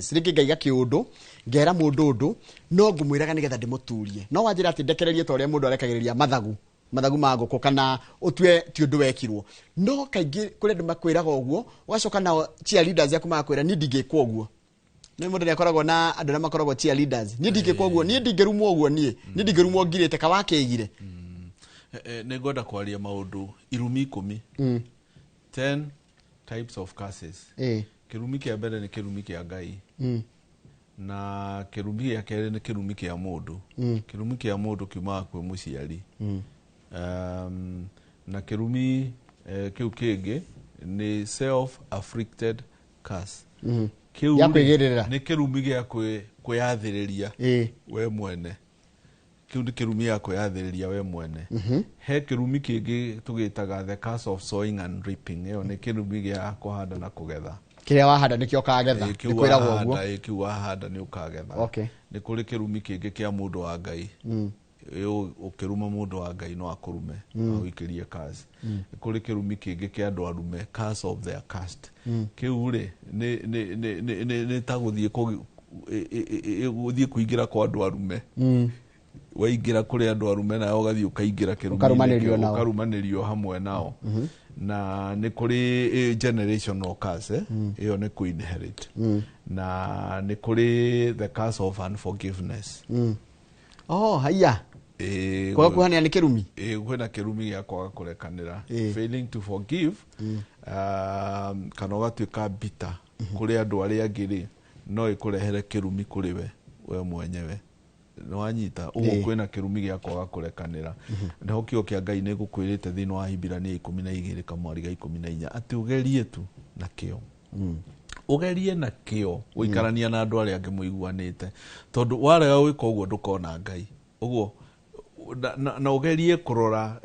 Siringi ngaiga kiundu ngera mundu undu no ngumwiraga nigetha ndimuturie no wanjira ati ndekererie to ria mundu arekagiriria mathagu ma nguku kana utue ti undu wekirwo no kaingi kuri andu makwiraga uguo ugacoka na cheerleaders yaku makwira ni ndingikwa uguo ni mundu ni akoragwo na andu na makoragwo cheerleaders ni ndingikwa uguo ni ndingerumwo uguo ni ndingerumwo ngirite ka wakigire ne goda kwaria maundu irumi 10 10 types of curses kirumi kia mbere ni kirumi kia Ngai na kirumi kia kere ni kirumi kia mundu kirumi kia mundu kiuma kwe muciari na kirumi kiu kingi ni self afflicted curse kiu ni kirumi gia kweyathiriria we mwene kiu ni kirumi ya kweyathiriria we mwene he kirumi kingi tugitaga the curse of sowing and reaping yo ni kirumi gia kuhanda na kugetha kiria wahanda nikio kagetha nikwiragwo uguo kiu wahanda ni ukagetha ni kuri kirumi kingi kia mundu wa Ngai ukiruma mundu wa Ngai no akurume wikirie curse ni kuri kirumi kingi kia andu arume curse of their caste kiu ri ni taguthie kuingira kwa andu arume waingira kuri andu arume na ugathie ukaingira kirumi ukarumanirio hamwe nao na ni kuri generational curse iyo ni kuinherit na ni kuri the curse of unforgiveness haya kwa kuhania ni kirumi kwena kirumi gia kwaga kurekanira failing to forgive kana ugatuika bitter kuri andu aria angiri no ikurehere kirumi kuri we mwenyewe no anyita ugo kwena kirumi gia kwaga kurekanira ndaho kio kia Ngai ni gukwirite thino wa Hibirania 12 kamwari ga 14 ati ugerie tu na kio ugerie na kio uikarania na andu aria angi muiguanite tondu warega gwika uguo ndukona Ngai uguo na ugerie kurora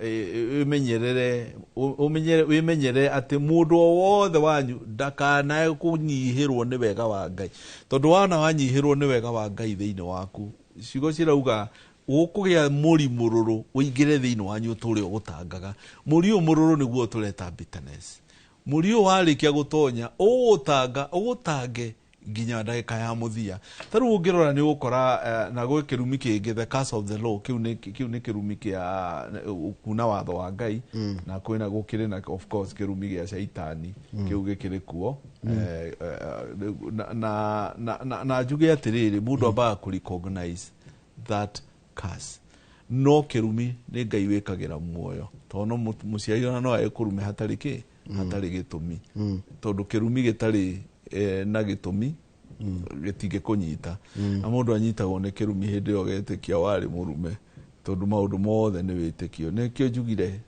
wimenyere ati mundu wothe wanyu ndakana kunyihirwo ni wega wa Ngai tondu wana wanyihirwo ni wega wa Ngai thiini waku cigo cirauga ukugia muri mururu uingire thiini wanyu uturi ugutangaga muri umururu niguo tureta bitterness muri warikia gutonya ugutange nginya ndagika ya muthia taru ungirora ni ukora na gwe kirumi kingi the curse of the law kiu ni kirumi kia kuna watho wa Ngai na kwina gukire na of course kirumi gia shaitani kiu gikire kuo na juge atiriri mundu aba ku recognize that curse no kirumi ni Ngai wikagira muoyo tono muciari no ekurume hatari gitumi tondu kirumi gitari na gitumi gitige kunyita na mundu anyitagwo ni kirumi hindi yo getikia wari murume tondu maundu mothe ni witikio nikio njugire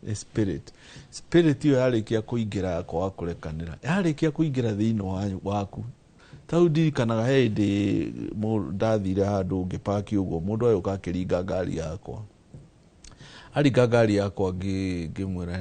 spirit yo yarikia kuingira kwa kurekanira yarikia kuingira thiini waku tau ndirikanaga hindi ndathire handu ngipaki uguo mundu ayo kakiringa ngari yakwa ngimwira